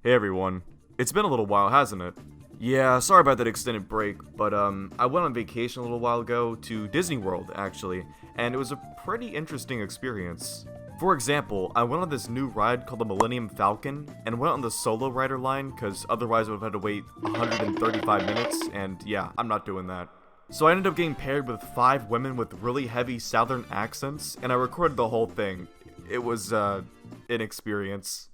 Hey everyone. It's been a little while, hasn't it? Yeah, sorry about that extended break, but I went on vacation a little while ago to Disney World, actually, and it was a pretty interesting experience. For example, I went on this new ride called the Millennium Falcon, and went on the solo rider line, cause otherwise I would've had to wait 135 minutes, and yeah, I'm not doing that. So I ended up getting paired with 5 women with really heavy southern accents, and I recorded the whole thing. It was, an experience.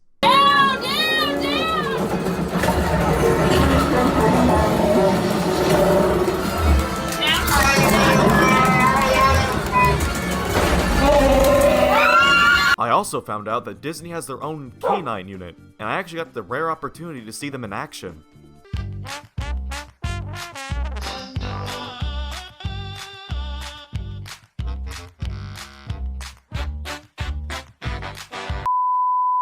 I also found out that Disney has their own canine unit, and I actually got the rare opportunity to see them in action.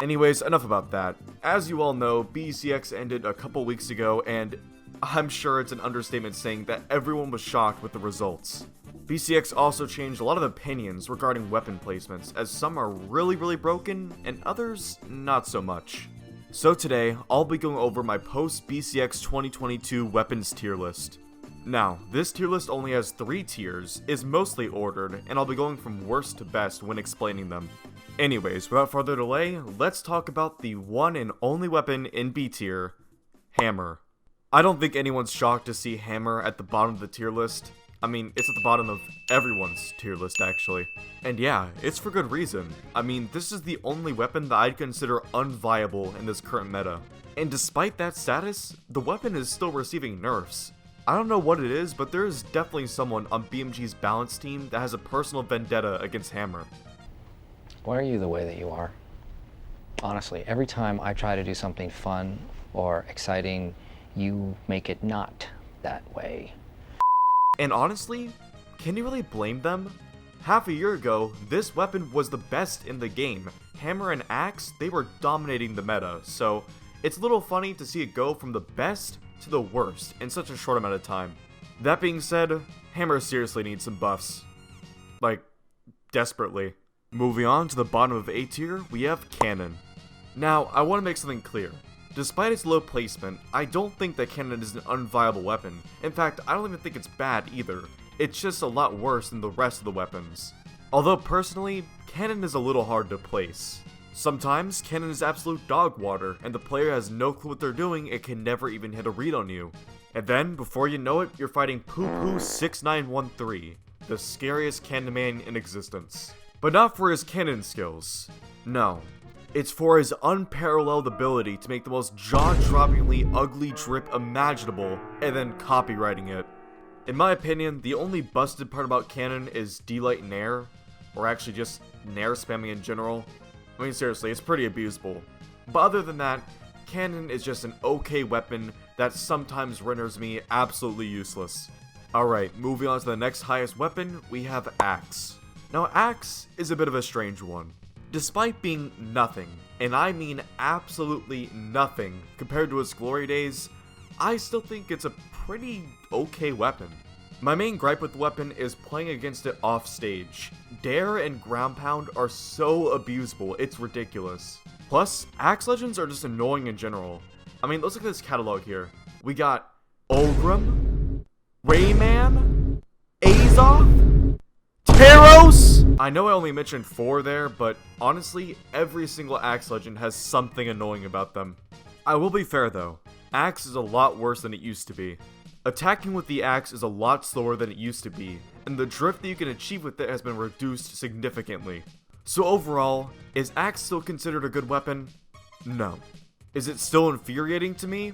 Anyways, enough about that. As you all know, BCX ended a couple weeks ago, and I'm sure it's an understatement saying that everyone was shocked with the results. BCX also changed a lot of opinions regarding weapon placements, as some are really broken, and others not so much. So today, I'll be going over my post-BCX 2022 weapons tier list. Now, this tier list only has 3 tiers, is mostly ordered, and I'll be going from worst to best when explaining them. Anyways, without further delay, let's talk about the one and only weapon in B tier, Hammer. I don't think anyone's shocked to see Hammer at the bottom of the tier list. I mean, it's at the bottom of everyone's tier list, actually. And yeah, it's for good reason. I mean, this is the only weapon that I'd consider unviable in this current meta. And despite that status, the weapon is still receiving nerfs. I don't know what it is, but there is definitely someone on BMG's balance team that has a personal vendetta against Hammer. Why are you the way that you are? Honestly, every time I try to do something fun or exciting, you make it not that way. And honestly, can you really blame them? Half a year ago, this weapon was the best in the game. Hammer and Axe, they were dominating the meta, so it's a little funny to see it go from the best to the worst in such a short amount of time. That being said, Hammer seriously needs some buffs. Like, desperately. Moving on to the bottom of A tier, we have Cannon. Now, I want to make something clear. Despite its low placement, I don't think that Cannon is an unviable weapon. In fact, I don't even think it's bad either. It's just a lot worse than the rest of the weapons. Although personally, Cannon is a little hard to place. Sometimes, Cannon is absolute dog water, and the player has no clue what they're doing and can never even hit a read on you. And then, before you know it, you're fighting Poo-Poo 6913, the scariest Cannon man in existence. But not for his cannon skills. No. It's for his unparalleled ability to make the most jaw-droppingly ugly drip imaginable, and then copywriting it. In my opinion, the only busted part about Cannon is Delight Nair, or actually just Nair spamming in general. I mean, seriously, it's pretty abusable. But other than that, Cannon is just an okay weapon that sometimes renders me absolutely useless. Alright, moving on to the next highest weapon, we have Axe. Now, Axe is a bit of a strange one. Despite being nothing, and I mean absolutely nothing, compared to its glory days, I still think it's a pretty okay weapon. My main gripe with the weapon is playing against it off stage. Dare and Ground Pound are so abusable, it's ridiculous. Plus, Axe Legends are just annoying in general. I mean, let's look at this catalog here. We got Olgrim, Rayman, Azoth, Taros! I know I only mentioned 4 there, but honestly, every single Axe Legend has something annoying about them. I will be fair though, Axe is a lot worse than it used to be. Attacking with the Axe is a lot slower than it used to be, and the drift that you can achieve with it has been reduced significantly. So overall, is Axe still considered a good weapon? No. Is it still infuriating to me?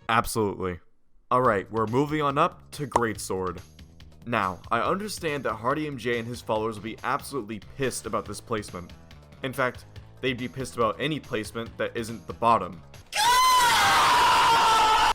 Absolutely. Alright, we're moving on up to Greatsword. Now, I understand that Hardy MJ and his followers will be absolutely pissed about this placement. In fact, they'd be pissed about any placement that isn't the bottom.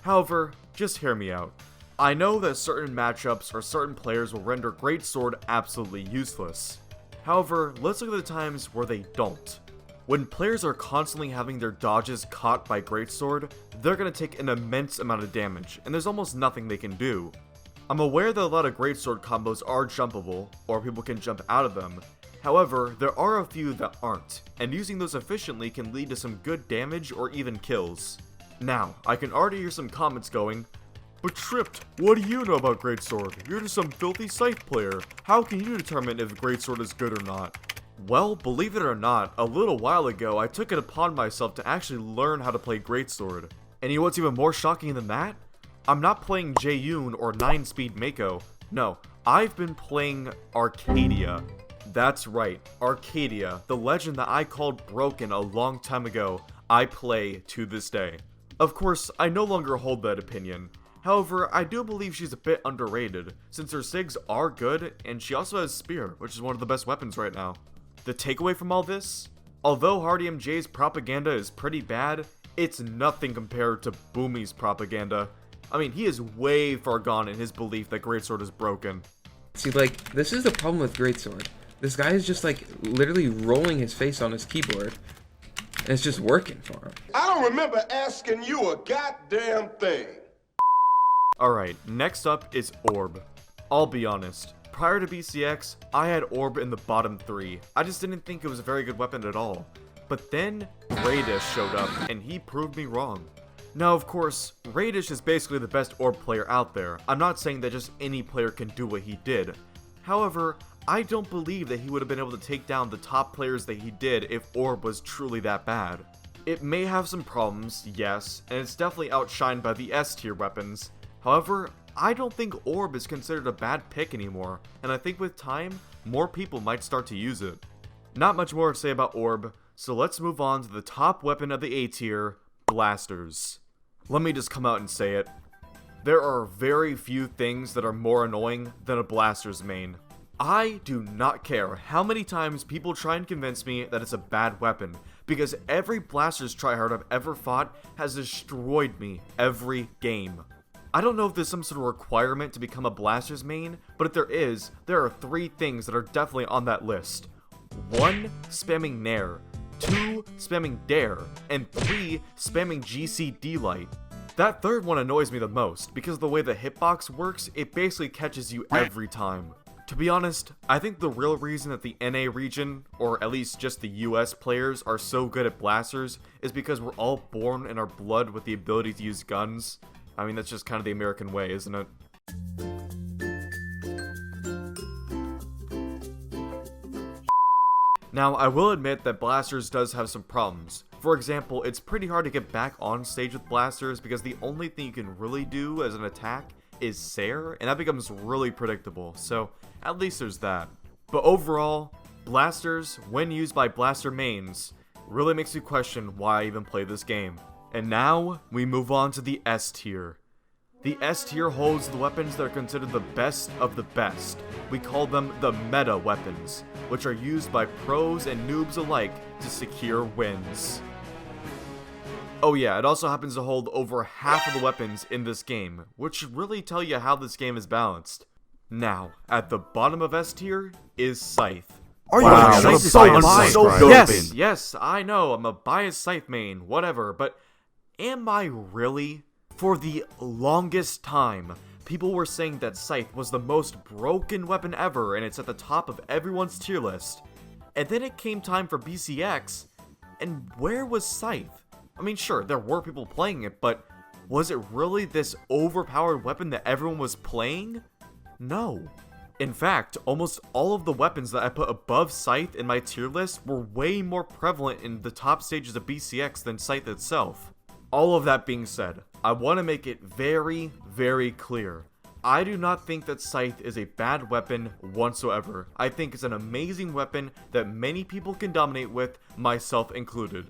However, just hear me out. I know that certain matchups or certain players will render Greatsword absolutely useless. However, let's look at the times where they don't. When players are constantly having their dodges caught by Greatsword, they're going to take an immense amount of damage, and there's almost nothing they can do. I'm aware that a lot of Greatsword combos are jumpable, or people can jump out of them. However, there are a few that aren't, and using those efficiently can lead to some good damage or even kills. Now, I can already hear some comments going, "But Tripped, what do you know about Greatsword? You're just some filthy Scythe player. How can you determine if Greatsword is good or not?" Well, believe it or not, a little while ago I took it upon myself to actually learn how to play Greatsword. And you know what's even more shocking than that? I'm not playing Jaeyoon or 9-speed Mako. No, I've been playing Arcadia. That's right, Arcadia, the legend that I called broken a long time ago, I play to this day. Of course, I no longer hold that opinion. However, I do believe she's a bit underrated, since her SIGs are good, and she also has Spear, which is one of the best weapons right now. The takeaway from all this? Although Hardy MJ's propaganda is pretty bad, it's nothing compared to Boomy's propaganda. I mean, he is way far gone in his belief that Greatsword is broken. See, like, this is the problem with Greatsword. This guy is just, like, literally rolling his face on his keyboard, and it's just working for him. I don't remember asking you a goddamn thing. Alright, next up is Orb. I'll be honest, prior to BCX, I had Orb in the bottom 3. I just didn't think it was a very good weapon at all. But then, Radish showed up, and he proved me wrong. Now of course, Radish is basically the best Orb player out there. I'm not saying that just any player can do what he did. However, I don't believe that he would have been able to take down the top players that he did if Orb was truly that bad. It may have some problems, yes, and it's definitely outshined by the S tier weapons. However, I don't think Orb is considered a bad pick anymore, and I think with time, more people might start to use it. Not much more to say about Orb, so let's move on to the top weapon of the A tier, Blasters. Let me just come out and say it. There are very few things that are more annoying than a Blasters main. I do not care how many times people try and convince me that it's a bad weapon, because every Blasters tryhard I've ever fought has destroyed me every game. I don't know if there's some sort of requirement to become a Blasters main, but if there is, there are 3 things that are definitely on that list. 1. Spamming Nair. 2. Spamming Dare. And 3. Spamming GC Light. That third one annoys me the most, because of the way the hitbox works, it basically catches you every time. To be honest, I think the real reason that the NA region, or at least just the US players, are so good at Blasters is because we're all born in our blood with the ability to use guns. I mean, that's just kind of the American way, isn't it? Now, I will admit that Blasters does have some problems. For example, it's pretty hard to get back on stage with Blasters because the only thing you can really do as an attack is Sair, and that becomes really predictable, so at least there's that. But overall, Blasters, when used by Blaster mains, really makes you question why I even play this game. And now, we move on to the S tier. The S tier holds the weapons that are considered the best of the best. We call them the meta weapons, which are used by pros and noobs alike to secure wins. Oh yeah, it also happens to hold over half of the weapons in this game, which should really tell you how this game is balanced. Now, at the bottom of S tier is Scythe. Wow, that's so biased. Yes, I know, I'm a biased Scythe main, whatever, but am I really? For the longest time, people were saying that Scythe was the most broken weapon ever and it's at the top of everyone's tier list. And then it came time for BCX, and where was Scythe? I mean, sure, there were people playing it, but was it really this overpowered weapon that everyone was playing? No. In fact, almost all of the weapons that I put above Scythe in my tier list were way more prevalent in the top stages of BCX than Scythe itself. All of that being said, I want to make it very, very clear. I do not think that Scythe is a bad weapon whatsoever. I think it's an amazing weapon that many people can dominate with, myself included.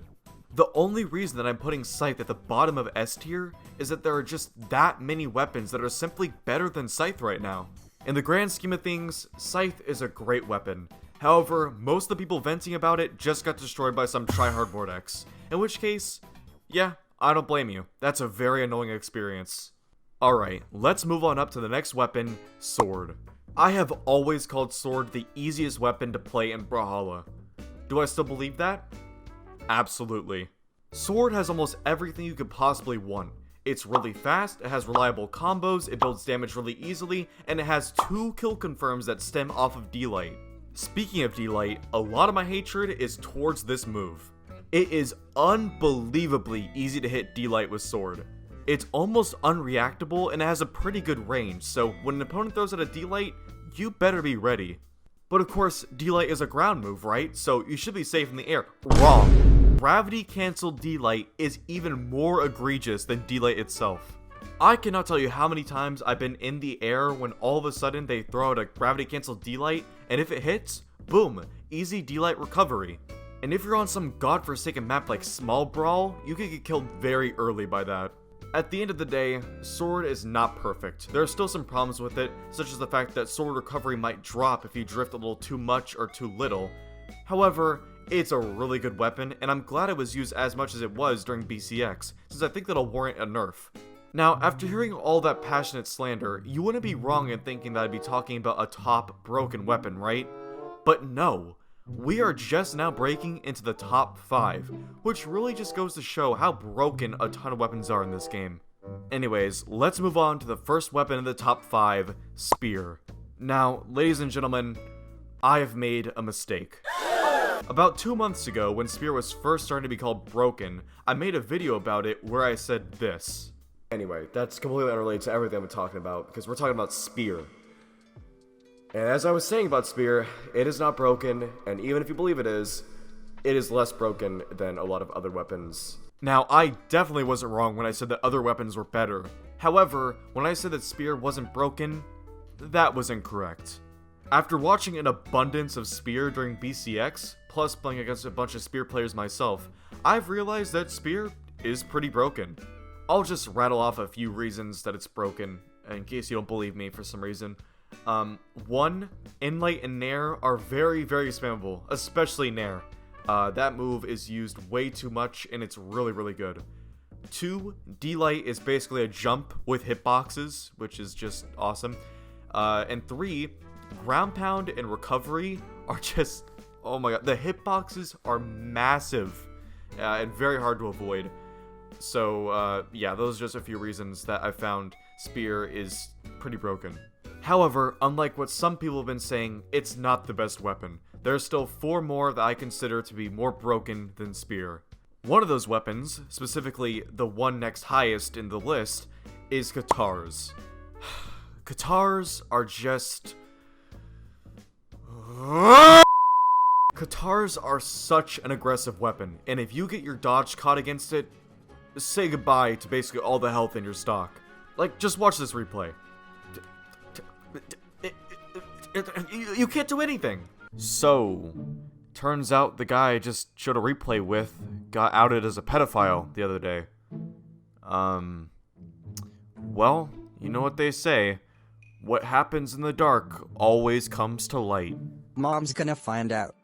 The only reason that I'm putting Scythe at the bottom of S tier is that there are just that many weapons that are simply better than Scythe right now. In the grand scheme of things, Scythe is a great weapon. However, most of the people venting about it just got destroyed by some tryhard Vortex. In which case, yeah, I don't blame you. That's a very annoying experience. Alright, let's move on up to the next weapon, Sword. I have always called Sword the easiest weapon to play in Brawlhalla. Do I still believe that? Absolutely. Sword has almost everything you could possibly want. It's really fast, it has reliable combos, it builds damage really easily, and it has 2 kill confirms that stem off of D-Light. Speaking of D-Light, a lot of my hatred is towards this move. It is unbelievably easy to hit D-Light with sword. It's almost unreactable and it has a pretty good range, so when an opponent throws out a D-Light, you better be ready. But of course, D-Light is a ground move, right? So you should be safe in the air. Wrong. Gravity cancelled D-Light is even more egregious than D-Light itself. I cannot tell you how many times I've been in the air when all of a sudden they throw out a gravity cancelled D-Light, and if it hits, boom, easy D-Light recovery. And if you're on some godforsaken map like Small Brawl, you could get killed very early by that. At the end of the day, sword is not perfect. There are still some problems with it, such as the fact that sword recovery might drop if you drift a little too much or too little. However, it's a really good weapon, and I'm glad it was used as much as it was during BCX, since I think that'll warrant a nerf. Now, after hearing all that passionate slander, you wouldn't be wrong in thinking that I'd be talking about a top broken weapon, right? But no. We are just now breaking into the top 5, which really just goes to show how broken a ton of weapons are in this game. Anyways, let's move on to the first weapon in the top 5, Spear. Now, ladies and gentlemen, I have made a mistake. About 2 months ago, when Spear was first starting to be called broken, I made a video about it where I said this. Anyway, that's completely unrelated to everything I'm talking about, because we're talking about Spear. And as I was saying about Spear, it is not broken, and even if you believe it is less broken than a lot of other weapons. Now, I definitely wasn't wrong when I said that other weapons were better. However, when I said that Spear wasn't broken, that was incorrect. After watching an abundance of Spear during BCX, plus playing against a bunch of Spear players myself, I've realized that Spear is pretty broken. I'll just rattle off a few reasons that it's broken, in case you don't believe me for some reason. 1, Inlight and Nair are very, very spammable, especially Nair. That move is used way too much, and it's really, really good. 2, D-Light is basically a jump with hitboxes, which is just awesome. And 3, Ground Pound and Recovery are just, oh my god, the hitboxes are massive, and very hard to avoid. So, yeah, those are just a few reasons that I found Spear is pretty broken. However, unlike what some people have been saying, it's not the best weapon. There are still 4 more that I consider to be more broken than Spear. One of those weapons, specifically the one next highest in the list, is Katars. Katars are just... Katars are such an aggressive weapon, and if you get your dodge caught against it, say goodbye to basically all the health in your stock. Like, just watch this replay. You can't do anything. So, turns out the guy I just showed a replay with got outed as a pedophile the other day. Well, you know what they say. What happens in the dark always comes to light. Mom's gonna find out.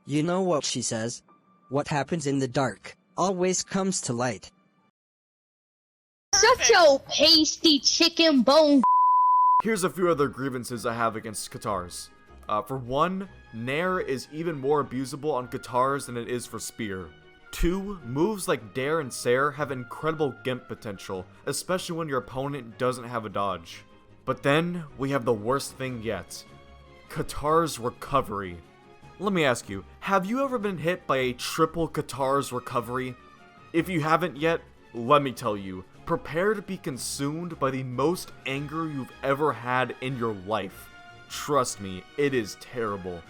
You know what she says? What happens in the dark always comes to light. Shut your pasty chicken bone. Here's a few other grievances I have against Katars. For 1, Nair is even more abusable on Katars than it is for Spear. 2, moves like Dare and Sair have incredible gimp potential, especially when your opponent doesn't have a dodge. But then, we have the worst thing yet. Katars recovery. Let me ask you, have you ever been hit by a triple Katars recovery? If you haven't yet, let me tell you, prepare to be consumed by the most anger you've ever had in your life. Trust me, it is terrible.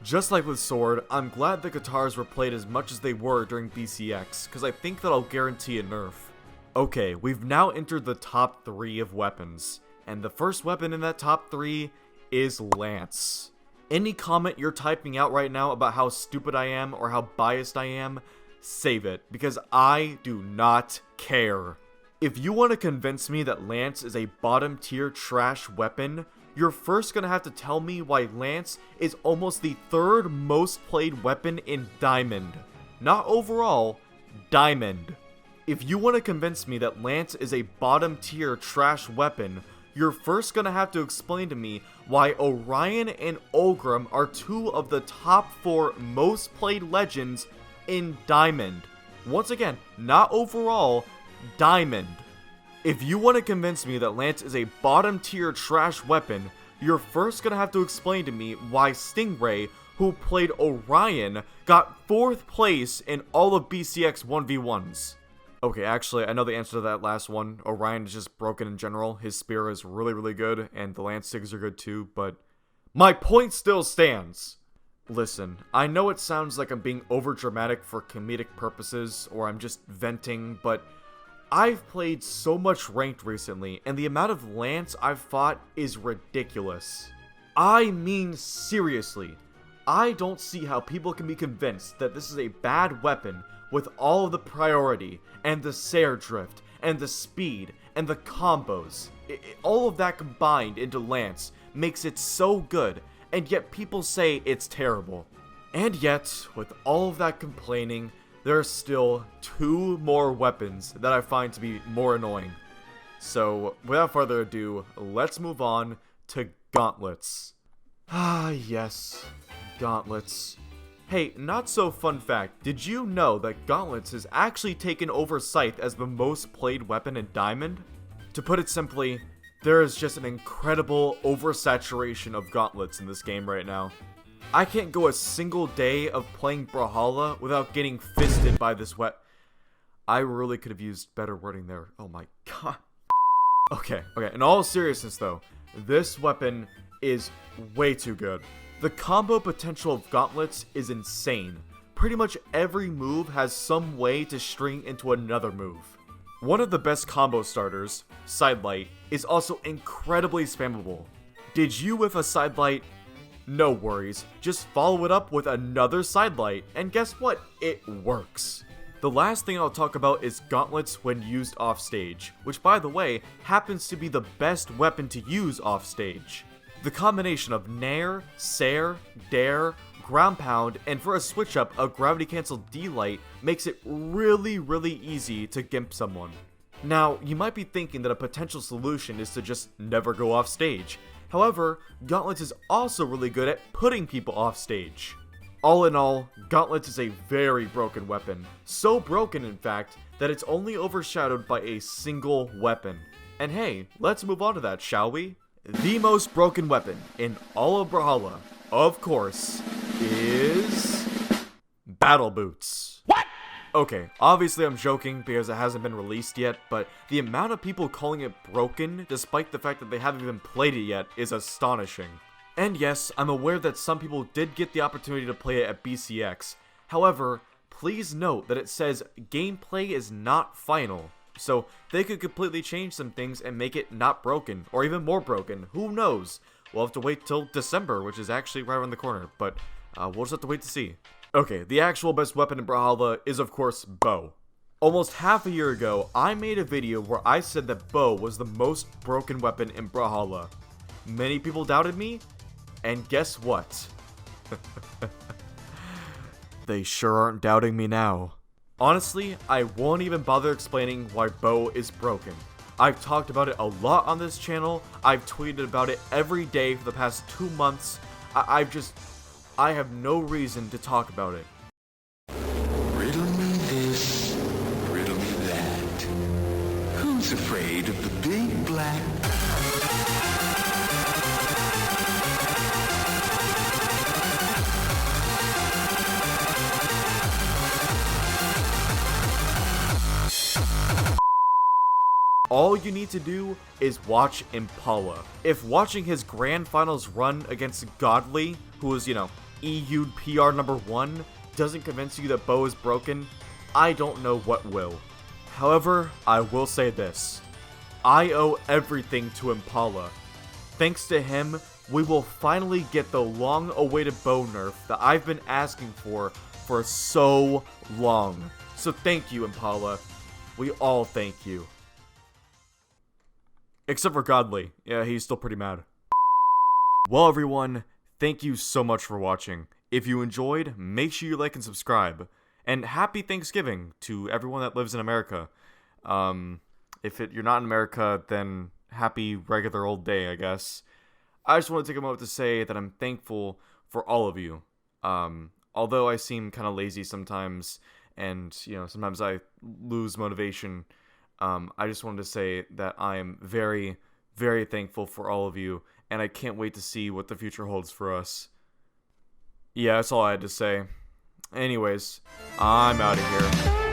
Just like with Sword, I'm glad the Katars were played as much as they were during BCX, because I think that'll guarantee a nerf. Okay, we've now entered the top 3 of weapons, and the first weapon in that top 3 is Lance. Any comment you're typing out right now about how stupid I am or how biased I am, save it, because I do not care. If you want to convince me that Lance is a bottom tier trash weapon, you're first gonna have to tell me why Lance is almost the 3rd most played weapon in Diamond. Not overall, Diamond. If you want to convince me that Lance is a bottom tier trash weapon, you're first gonna have to explain to me why Orion and Ulgrim are 2 of the top 4 most played legends in Diamond. Once again, not overall, Diamond. If you want to convince me that Lance is a bottom tier trash weapon, you're first gonna have to explain to me why Stingray, who played Orion, got 4th place in all of BCX 1v1s. Okay, actually, I know the answer to that last one. Orion is just broken in general. His spear is really, really good, and the lance sticks are good too, but my point still stands. Listen, I know it sounds like I'm being overdramatic for comedic purposes, or I'm just venting, but I've played so much ranked recently, and the amount of lance I've fought is ridiculous. I mean, seriously. I don't see how people can be convinced that this is a bad weapon with all of the priority, and the Sair drift, and the speed, and the combos. All of that combined into lance makes it so good, and yet people say it's terrible. And yet, with all of that complaining, there are still 2 more weapons that I find to be more annoying. So, without further ado, let's move on to Gauntlets. Ah, yes, Gauntlets. Hey, not so fun fact, did you know that Gauntlets has actually taken over Scythe as the most played weapon in Diamond? To put it simply, there is just an incredible oversaturation of Gauntlets in this game right now. I can't go a single day of playing Brawlhalla without getting fisted by this I really could have used better wording there. Oh my god. Okay, in all seriousness though, this weapon is way too good. The combo potential of Gauntlets is insane. Pretty much every move has some way to string into another move. One of the best combo starters, Sidelight, is also incredibly spammable. Did you whiff a Sidelight? No worries, just follow it up with another Sidelight, and guess what? It works. The last thing I'll talk about is Gauntlets when used offstage, which by the way, happens to be the best weapon to use offstage. The combination of Nair, Sair, Dare, Ground Pound, and for a switch up, a Gravity Cancel D-Light makes it really, really easy to gimp someone. Now, you might be thinking that a potential solution is to just never go off stage. However, Gauntlets is also really good at putting people off stage. All in all, Gauntlets is a very broken weapon. So broken, in fact, that it's only overshadowed by a single weapon. And hey, let's move on to that, shall we? The most broken weapon in all of Brawlhalla, of course, is Battle Boots. What? Okay, obviously I'm joking because it hasn't been released yet, but the amount of people calling it broken, despite the fact that they haven't even played it yet, is astonishing. And yes, I'm aware that some people did get the opportunity to play it at BCX. However, please note that it says gameplay is not final. So they could completely change some things and make it not broken, or even more broken. Who knows? We'll have to wait till December, which is actually right around the corner, but we'll just have to wait to see. Okay, the actual best weapon in Brawlhalla is of course bow. Almost half a year ago, I made a video where I said that bow was the most broken weapon in Brawlhalla. Many people doubted me, and guess what? They sure aren't doubting me now. Honestly, I won't even bother explaining why bow is broken. I've talked about it a lot on this channel, I've tweeted about it every day for the past 2 months, I have no reason to talk about it. Riddle me this, riddle me that. Who's afraid of the big black... All you need to do is watch Impala. If watching his grand finals run against Godly, who is, EU'd PR #1, doesn't convince you that bow is broken, I don't know what will. However, I will say this. I owe everything to Impala. Thanks to him, we will finally get the long-awaited bow nerf that I've been asking for so long. So thank you, Impala. We all thank you. Except for Godly. Yeah, he's still pretty mad. Well, everyone, thank you so much for watching. If you enjoyed, make sure you like and subscribe. And happy Thanksgiving to everyone that lives in America. If you're not in America, then happy regular old day, I guess. I just want to take a moment to say that I'm thankful for all of you. Although I seem kind of lazy sometimes, and, sometimes I lose motivation, I just wanted to say that I am very, very thankful for all of you, and I can't wait to see what the future holds for us. Yeah, that's all I had to say. Anyways, I'm out of here.